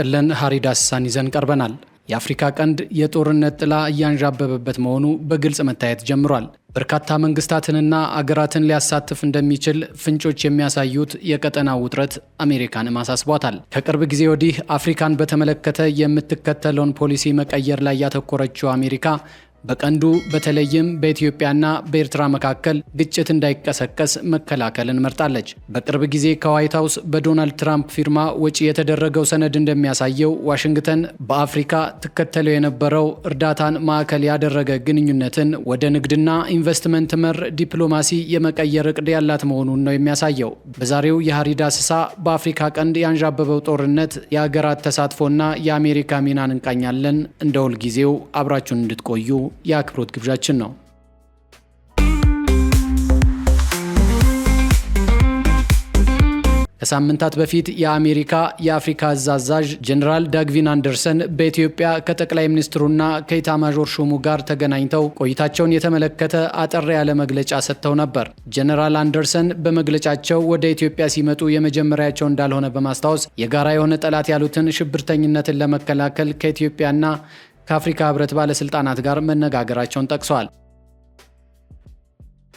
ይስጥልን ሀሪዳስሳን ይዘን ቀርበናል። የአፍሪካ ቀንድ የጦርነት ጥላ እያንዣበበበት መሆኑ በግልጽ መታየት ጀምሯል። በርካታ መንግስታትንና አገራትን ሊያሳትፍ እንደሚችል ፍንጮች የሚያሳዩት የቀጠናው ውጥረት አሜሪካንም አሳስቧታል። ከቅርብ ጊዜ ወዲህ አፍሪካን በተመለከተ የምትከተለውን ፖሊሲ መቀየር ላይ ያተኮረችው አሜሪካ በቀንዱ በተለይም በኢትዮጵያና በኤርትራ መካከል ግጭት እንዳይቀሰቀስ መከላከልን መርጣለች። በቅርብ ጊዜ ከዋይት ሃውስ በዶናልድ ትራምፕ ፊርማ ወጪ የተደረገው ሰነድ እንደሚያሳየው ዋሽንግተን በአፍሪካ ትከተለው የነበረው እርዳታን ማዕከል ያደረገ ግንኙነትን ወደ ንግድና ኢንቨስትመንት መር ዲፕሎማሲ የመቀየር እቅድ ያላት መሆኑን ነው የሚያሳየው። በዛሬው የሀሪዳስሳ በአፍሪካ ቀንድ ያንዣበበው ጦርነት፣ የሀገራት ተሳትፎና የአሜሪካ ሚናን እንቃኛለን። እንደ ሁልጊዜው አብራችሁን እንድትቆዩ የአክብሮት ግብዣችን ነው። ከሳምንታት በፊት የአሜሪካ የአፍሪካ እዝ አዛዥ ጀነራል ዳግቪን አንደርሰን በኢትዮጵያ ከጠቅላይ ሚኒስትሩና ከኢታማዦር ሹሙ ጋር ተገናኝተው ቆይታቸውን የተመለከተ አጠር ያለ መግለጫ ሰጥተው ነበር። ጀነራል አንደርሰን በመግለጫቸው ወደ ኢትዮጵያ ሲመጡ የመጀመሪያቸው እንዳልሆነ በማስታወስ የጋራ የሆነ ጠላት ያሉትን ሽብርተኝነትን ለመከላከል ከኢትዮጵያና ከአፍሪካ ህብረት ባለስልጣናት ጋር መነጋገራቸውን ጠቅሰዋል።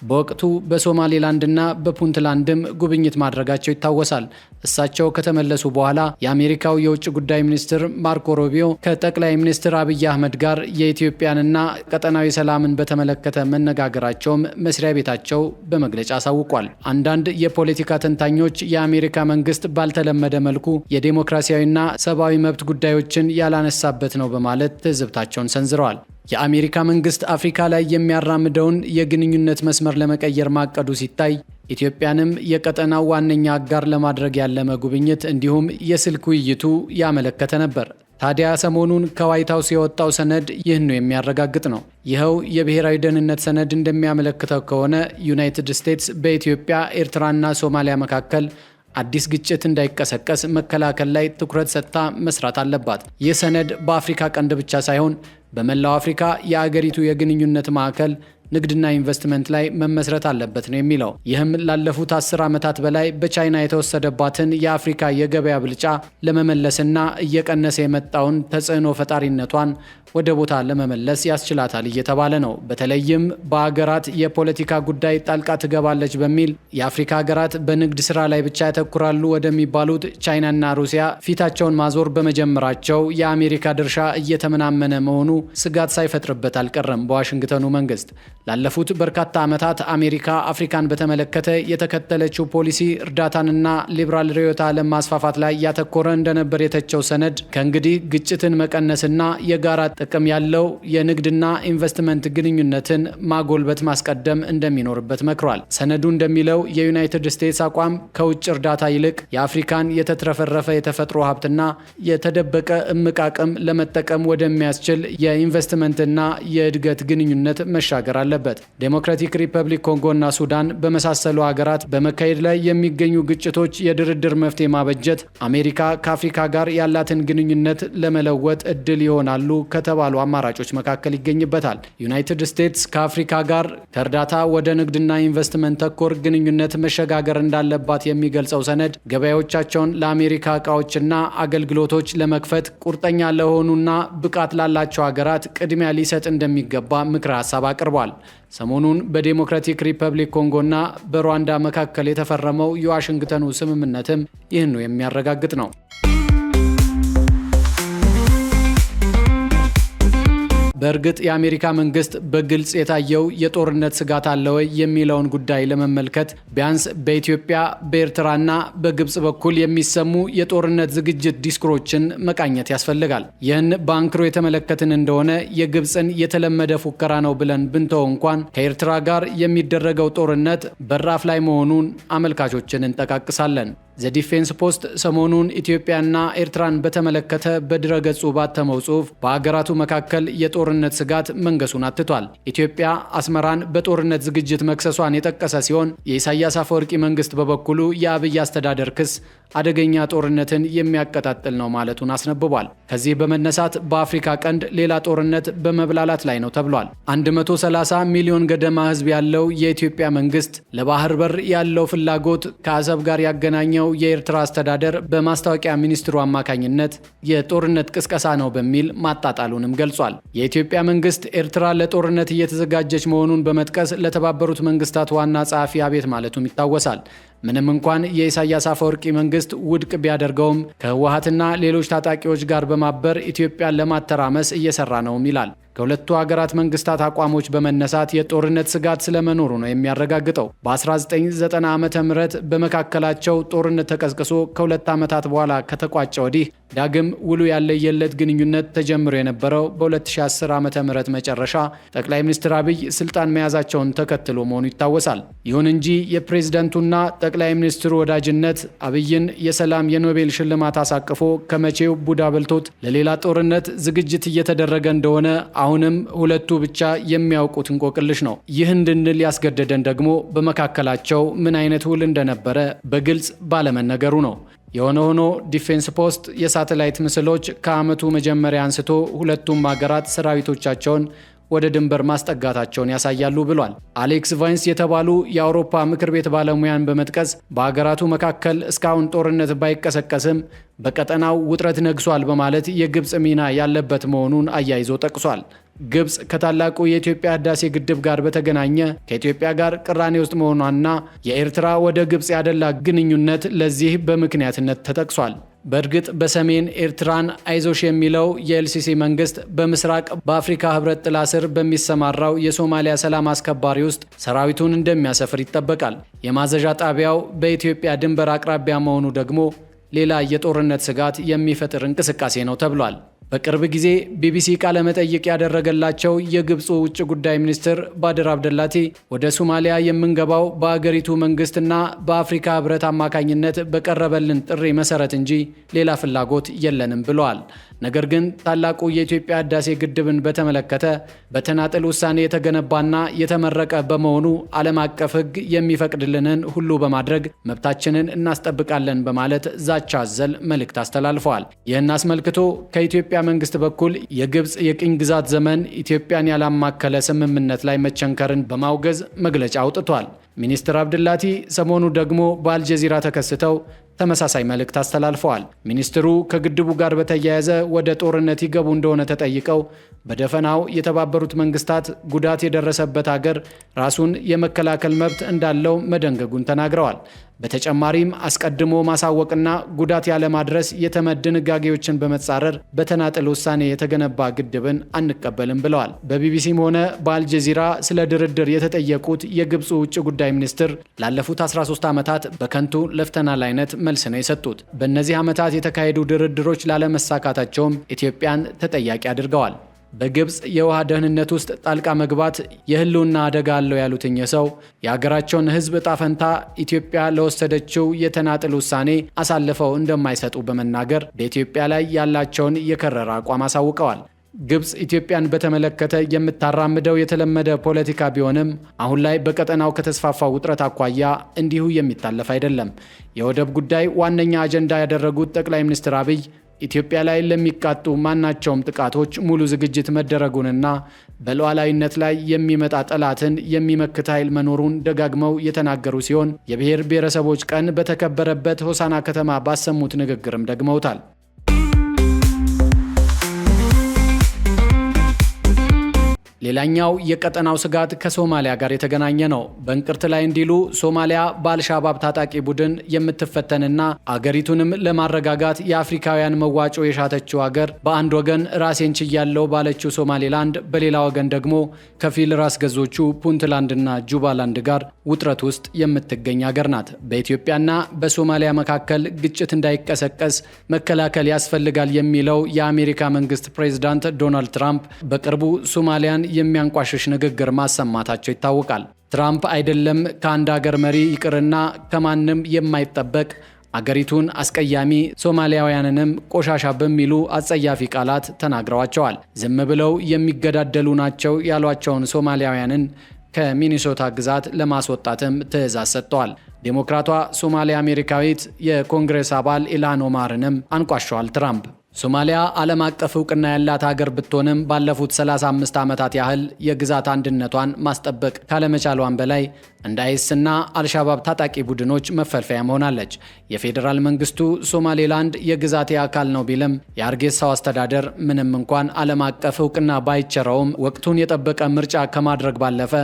በወቅቱ በሶማሌላንድና በፑንትላንድም ጉብኝት ማድረጋቸው ይታወሳል። እሳቸው ከተመለሱ በኋላ የአሜሪካው የውጭ ጉዳይ ሚኒስትር ማርኮ ሩቢዮ ከጠቅላይ ሚኒስትር አብይ አህመድ ጋር የኢትዮጵያንና ቀጠናዊ ሰላምን በተመለከተ መነጋገራቸውም መስሪያ ቤታቸው በመግለጫ አሳውቋል። አንዳንድ የፖለቲካ ተንታኞች የአሜሪካ መንግስት ባልተለመደ መልኩ የዴሞክራሲያዊና ሰብአዊ መብት ጉዳዮችን ያላነሳበት ነው በማለት ትዝብታቸውን ሰንዝረዋል። የአሜሪካ መንግስት አፍሪካ ላይ የሚያራምደውን የግንኙነት መስመር ለመቀየር ማቀዱ ሲታይ ኢትዮጵያንም የቀጠናው ዋነኛ አጋር ለማድረግ ያለመ ጉብኝት እንዲሁም የስልክ ውይይቱ ያመለከተ ነበር። ታዲያ ሰሞኑን ከዋይት ሃውስ የወጣው ሰነድ ይህን የሚያረጋግጥ ነው። ይኸው የብሔራዊ ደህንነት ሰነድ እንደሚያመለክተው ከሆነ ዩናይትድ ስቴትስ በኢትዮጵያ፣ ኤርትራና ሶማሊያ መካከል አዲስ ግጭት እንዳይቀሰቀስ መከላከል ላይ ትኩረት ሰጥታ መስራት አለባት። ይህ ሰነድ በአፍሪካ ቀንድ ብቻ ሳይሆን በመላው አፍሪካ የአገሪቱ የግንኙነት ማዕከል ንግድና ኢንቨስትመንት ላይ መመስረት አለበት ነው የሚለው። ይህም ላለፉት 10 ዓመታት በላይ በቻይና የተወሰደባትን የአፍሪካ የገበያ ብልጫ ለመመለስና እየቀነሰ የመጣውን ተጽዕኖ ፈጣሪነቷን ወደ ቦታ ለመመለስ ያስችላታል እየተባለ ነው። በተለይም በአገራት የፖለቲካ ጉዳይ ጣልቃ ትገባለች በሚል የአፍሪካ ሀገራት በንግድ ስራ ላይ ብቻ ያተኩራሉ ወደሚባሉት ቻይናና ሩሲያ ፊታቸውን ማዞር በመጀመራቸው የአሜሪካ ድርሻ እየተመናመነ መሆኑ ስጋት ሳይፈጥርበት አልቀረም በዋሽንግተኑ መንግስት። ላለፉት በርካታ ዓመታት አሜሪካ አፍሪካን በተመለከተ የተከተለችው ፖሊሲ እርዳታንና ሊበራል ርዕዮተ ዓለም ማስፋፋት ላይ ያተኮረ እንደነበር የተቸው ሰነድ ከእንግዲህ ግጭትን መቀነስና የጋራ ጥቅም ያለው የንግድና ኢንቨስትመንት ግንኙነትን ማጎልበት ማስቀደም እንደሚኖርበት መክሯል። ሰነዱ እንደሚለው የዩናይትድ ስቴትስ አቋም ከውጭ እርዳታ ይልቅ የአፍሪካን የተትረፈረፈ የተፈጥሮ ሀብትና የተደበቀ እምቅ አቅም ለመጠቀም ወደሚያስችል የኢንቨስትመንትና የእድገት ግንኙነት መሻገር አለበት። ዴሞክራቲክ ሪፐብሊክ ኮንጎና ሱዳን በመሳሰሉ ሀገራት በመካሄድ ላይ የሚገኙ ግጭቶች የድርድር መፍትሄ ማበጀት አሜሪካ ከአፍሪካ ጋር ያላትን ግንኙነት ለመለወጥ እድል ይሆናሉ ከተባሉ አማራጮች መካከል ይገኝበታል። ዩናይትድ ስቴትስ ከአፍሪካ ጋር ከእርዳታ ወደ ንግድና ኢንቨስትመንት ተኮር ግንኙነት መሸጋገር እንዳለባት የሚገልጸው ሰነድ ገበያዎቻቸውን ለአሜሪካ ዕቃዎችና አገልግሎቶች ለመክፈት ቁርጠኛ ለሆኑና ብቃት ላላቸው ሀገራት ቅድሚያ ሊሰጥ እንደሚገባ ምክረ ሀሳብ አቅርቧል። ሰሞኑን በዴሞክራቲክ ሪፐብሊክ ኮንጎና በሩዋንዳ መካከል የተፈረመው የዋሽንግተኑ ስምምነትም ይህን የሚያረጋግጥ ነው። በእርግጥ የአሜሪካ መንግስት በግልጽ የታየው የጦርነት ስጋት አለ ወይ የሚለውን ጉዳይ ለመመልከት ቢያንስ በኢትዮጵያ፣ በኤርትራና በግብጽ በኩል የሚሰሙ የጦርነት ዝግጅት ዲስኩሮችን መቃኘት ያስፈልጋል። ይህን በአንክሮ የተመለከትን እንደሆነ የግብጽን የተለመደ ፉከራ ነው ብለን ብንተው እንኳን ከኤርትራ ጋር የሚደረገው ጦርነት በራፍ ላይ መሆኑን አመልካቾችን እንጠቃቅሳለን። ዘዲፌንስ ፖስት ሰሞኑን ኢትዮጵያና ኤርትራን በተመለከተ በድረገጹ ባተመው ጽሑፍ በአገራቱ መካከል የጦርነት ስጋት መንገሱን አትቷል። ኢትዮጵያ አስመራን በጦርነት ዝግጅት መክሰሷን የጠቀሰ ሲሆን የኢሳያስ አፈወርቂ መንግስት በበኩሉ የአብይ አስተዳደር ክስ አደገኛ ጦርነትን የሚያቀጣጥል ነው ማለቱን አስነብቧል። ከዚህ በመነሳት በአፍሪካ ቀንድ ሌላ ጦርነት በመብላላት ላይ ነው ተብሏል። 130 ሚሊዮን ገደማ ሕዝብ ያለው የኢትዮጵያ መንግስት ለባህር በር ያለው ፍላጎት ከአሰብ ጋር ያገናኘው የኤርትራ አስተዳደር በማስታወቂያ ሚኒስትሩ አማካኝነት የጦርነት ቅስቀሳ ነው በሚል ማጣጣሉንም ገልጿል። የኢትዮጵያ መንግስት ኤርትራ ለጦርነት እየተዘጋጀች መሆኑን በመጥቀስ ለተባበሩት መንግስታት ዋና ጸሐፊ አቤት ማለቱም ይታወሳል። ምንም እንኳን የኢሳያስ አፈወርቂ መንግስት ውድቅ ቢያደርገውም ከህወሓትና ሌሎች ታጣቂዎች ጋር በማበር ኢትዮጵያን ለማተራመስ እየሰራ ነውም ይላል። ከሁለቱ ሀገራት መንግስታት አቋሞች በመነሳት የጦርነት ስጋት ስለመኖሩ ነው የሚያረጋግጠው። በ1990 ዓመተ ምህረት በመካከላቸው ጦርነት ተቀስቅሶ ከሁለት ዓመታት በኋላ ከተቋጨ ወዲህ ዳግም ውሉ ያለየለት ግንኙነት ተጀምሮ የነበረው በ2010 ዓመተ ምህረት መጨረሻ ጠቅላይ ሚኒስትር አብይ ስልጣን መያዛቸውን ተከትሎ መሆኑ ይታወሳል። ይሁን እንጂ የፕሬዝደንቱና ጠቅላይ ሚኒስትሩ ወዳጅነት አብይን የሰላም የኖቤል ሽልማት አሳቅፎ ከመቼው ቡዳ በልቶት ለሌላ ጦርነት ዝግጅት እየተደረገ እንደሆነ አሁንም ሁለቱ ብቻ የሚያውቁት እንቆቅልሽ ነው። ይህ እንድንል ያስገደደን ደግሞ በመካከላቸው ምን አይነት ውል እንደነበረ በግልጽ ባለመነገሩ ነው። የሆነ ሆኖ ዲፌንስ ፖስት የሳተላይት ምስሎች ከዓመቱ መጀመሪያ አንስቶ ሁለቱም ሀገራት ሰራዊቶቻቸውን ወደ ድንበር ማስጠጋታቸውን ያሳያሉ ብሏል። አሌክስ ቫይንስ የተባሉ የአውሮፓ ምክር ቤት ባለሙያን በመጥቀስ በሀገራቱ መካከል እስካሁን ጦርነት ባይቀሰቀስም በቀጠናው ውጥረት ነግሷል በማለት የግብፅ ሚና ያለበት መሆኑን አያይዞ ጠቅሷል። ግብፅ ከታላቁ የኢትዮጵያ ህዳሴ ግድብ ጋር በተገናኘ ከኢትዮጵያ ጋር ቅራኔ ውስጥ መሆኗና የኤርትራ ወደ ግብፅ ያደላ ግንኙነት ለዚህ በምክንያትነት ተጠቅሷል። በእርግጥ በሰሜን ኤርትራን አይዞሽ የሚለው የኤልሲሲ መንግስት በምስራቅ በአፍሪካ ህብረት ጥላ ስር በሚሰማራው የሶማሊያ ሰላም አስከባሪ ውስጥ ሰራዊቱን እንደሚያሰፍር ይጠበቃል። የማዘዣ ጣቢያው በኢትዮጵያ ድንበር አቅራቢያ መሆኑ ደግሞ ሌላ የጦርነት ስጋት የሚፈጥር እንቅስቃሴ ነው ተብሏል። በቅርብ ጊዜ ቢቢሲ ቃለ መጠይቅ ያደረገላቸው የግብፁ ውጭ ጉዳይ ሚኒስትር ባድር አብደላቲ ወደ ሶማሊያ የምንገባው በአገሪቱ መንግስትና በአፍሪካ ህብረት አማካኝነት በቀረበልን ጥሪ መሰረት እንጂ ሌላ ፍላጎት የለንም ብለዋል። ነገር ግን ታላቁ የኢትዮጵያ ህዳሴ ግድብን በተመለከተ በተናጠል ውሳኔ የተገነባና የተመረቀ በመሆኑ ዓለም አቀፍ ህግ የሚፈቅድልንን ሁሉ በማድረግ መብታችንን እናስጠብቃለን በማለት ዛቻ አዘል መልእክት አስተላልፈዋል። ይህን አስመልክቶ ከኢትዮጵያ መንግስት በኩል የግብፅ የቅኝ ግዛት ዘመን ኢትዮጵያን ያላማከለ ስምምነት ላይ መቸንከርን በማውገዝ መግለጫ አውጥቷል። ሚኒስትር አብድላቲ ሰሞኑ ደግሞ በአልጀዚራ ተከስተው ተመሳሳይ መልእክት አስተላልፈዋል። ሚኒስትሩ ከግድቡ ጋር በተያያዘ ወደ ጦርነት ይገቡ እንደሆነ ተጠይቀው በደፈናው የተባበሩት መንግስታት ጉዳት የደረሰበት ሀገር ራሱን የመከላከል መብት እንዳለው መደንገጉን ተናግረዋል። በተጨማሪም አስቀድሞ ማሳወቅና ጉዳት ያለማድረስ የተመድ ድንጋጌዎችን በመጻረር በተናጠል ውሳኔ የተገነባ ግድብን አንቀበልም ብለዋል። በቢቢሲም ሆነ በአልጀዚራ ስለ ድርድር የተጠየቁት የግብፁ ውጭ ጉዳይ ሚኒስትር ላለፉት 13 ዓመታት በከንቱ ለፍተናል አይነት መልስ ነው የሰጡት። በእነዚህ ዓመታት የተካሄዱ ድርድሮች ላለመሳካታቸውም ኢትዮጵያን ተጠያቂ አድርገዋል። በግብፅ የውሃ ደህንነት ውስጥ ጣልቃ መግባት የህልውና አደጋ አለው ያሉትኝ ሰው የሀገራቸውን ህዝብ ዕጣ ፈንታ ኢትዮጵያ ለወሰደችው የተናጥል ውሳኔ አሳልፈው እንደማይሰጡ በመናገር በኢትዮጵያ ላይ ያላቸውን የከረረ አቋም አሳውቀዋል። ግብፅ ኢትዮጵያን በተመለከተ የምታራምደው የተለመደ ፖለቲካ ቢሆንም አሁን ላይ በቀጠናው ከተስፋፋው ውጥረት አኳያ እንዲሁ የሚታለፍ አይደለም። የወደብ ጉዳይ ዋነኛ አጀንዳ ያደረጉት ጠቅላይ ሚኒስትር አብይ ኢትዮጵያ ላይ ለሚቃጡ ማናቸውም ጥቃቶች ሙሉ ዝግጅት መደረጉንና በሉዓላዊነት ላይ የሚመጣ ጠላትን የሚመክት ኃይል መኖሩን ደጋግመው የተናገሩ ሲሆን የብሔር ብሔረሰቦች ቀን በተከበረበት ሆሳና ከተማ ባሰሙት ንግግርም ደግመውታል። ሌላኛው የቀጠናው ስጋት ከሶማሊያ ጋር የተገናኘ ነው። በእንቅርት ላይ እንዲሉ ሶማሊያ በአልሻባብ ታጣቂ ቡድን የምትፈተንና አገሪቱንም ለማረጋጋት የአፍሪካውያን መዋጮ የሻተችው አገር በአንድ ወገን ራሴን ችያለው ባለችው ሶማሌላንድ፣ በሌላ ወገን ደግሞ ከፊል ራስ ገዞቹ ፑንትላንድና ጁባላንድ ጋር ውጥረት ውስጥ የምትገኝ አገር ናት። በኢትዮጵያና በሶማሊያ መካከል ግጭት እንዳይቀሰቀስ መከላከል ያስፈልጋል የሚለው የአሜሪካ መንግስት ፕሬዝዳንት ዶናልድ ትራምፕ በቅርቡ ሶማሊያን የሚያንቋሽሽ ንግግር ማሰማታቸው ይታወቃል። ትራምፕ አይደለም ከአንድ ሀገር መሪ ይቅርና ከማንም የማይጠበቅ አገሪቱን አስቀያሚ ሶማሊያውያንንም ቆሻሻ በሚሉ አጸያፊ ቃላት ተናግረዋቸዋል። ዝም ብለው የሚገዳደሉ ናቸው ያሏቸውን ሶማሊያውያንን ከሚኒሶታ ግዛት ለማስወጣትም ትዕዛዝ ሰጥተዋል። ዴሞክራቷ ሶማሊያ አሜሪካዊት የኮንግሬስ አባል ኢልሃን ኦማርንም አንቋሸዋል ትራምፕ። ሶማሊያ ዓለም አቀፍ እውቅና ያላት ሀገር ብትሆንም ባለፉት 35 ዓመታት ያህል የግዛት አንድነቷን ማስጠበቅ ካለመቻሏን በላይ እንደ አይስና አልሻባብ ታጣቂ ቡድኖች መፈልፈያ ሆናለች። የፌዴራል መንግስቱ ሶማሌላንድ የግዛቴ አካል ነው ቢልም የሀርጌሳው አስተዳደር ምንም እንኳን ዓለም አቀፍ እውቅና ባይቸረውም ወቅቱን የጠበቀ ምርጫ ከማድረግ ባለፈ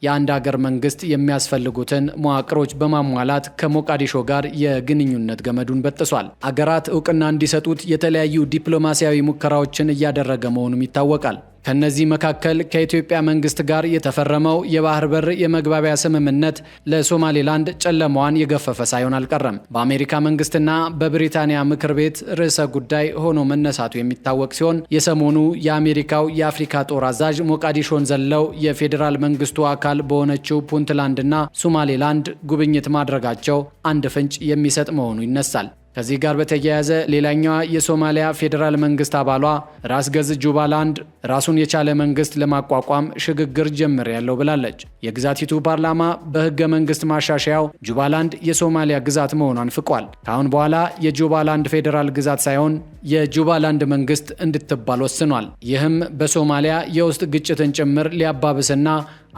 የአንድ ሀገር መንግስት የሚያስፈልጉትን መዋቅሮች በማሟላት ከሞቃዲሾ ጋር የግንኙነት ገመዱን በጥሷል። አገራት እውቅና እንዲሰጡት የተለያዩ ዲፕሎማሲያዊ ሙከራዎችን እያደረገ መሆኑም ይታወቃል። ከነዚህ መካከል ከኢትዮጵያ መንግስት ጋር የተፈረመው የባህር በር የመግባቢያ ስምምነት ለሶማሌላንድ ጨለማዋን የገፈፈ ሳይሆን አልቀረም። በአሜሪካ መንግስትና በብሪታንያ ምክር ቤት ርዕሰ ጉዳይ ሆኖ መነሳቱ የሚታወቅ ሲሆን የሰሞኑ የአሜሪካው የአፍሪካ ጦር አዛዥ ሞቃዲሾን ዘለው የፌዴራል መንግስቱ አካል በሆነችው ፑንትላንድና ሶማሌላንድ ጉብኝት ማድረጋቸው አንድ ፍንጭ የሚሰጥ መሆኑ ይነሳል። ከዚህ ጋር በተያያዘ ሌላኛዋ የሶማሊያ ፌዴራል መንግስት አባሏ ራስ ገዝ ጁባላንድ ራሱን የቻለ መንግስት ለማቋቋም ሽግግር ጀምሬያለሁ ብላለች። የግዛቲቱ ፓርላማ በህገ መንግስት ማሻሻያው ጁባላንድ የሶማሊያ ግዛት መሆኗን ፍቋል። ከአሁን በኋላ የጁባላንድ ፌዴራል ግዛት ሳይሆን የጁባላንድ መንግስት እንድትባል ወስኗል። ይህም በሶማሊያ የውስጥ ግጭትን ጭምር ሊያባብስና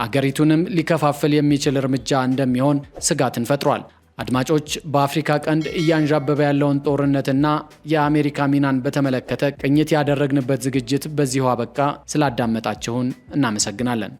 አገሪቱንም ሊከፋፍል የሚችል እርምጃ እንደሚሆን ስጋትን ፈጥሯል። አድማጮች፣ በአፍሪካ ቀንድ እያንዣበበ ያለውን ጦርነትና የአሜሪካ ሚናን በተመለከተ ቅኝት ያደረግንበት ዝግጅት በዚሁ አበቃ። ስላዳመጣችሁን እናመሰግናለን።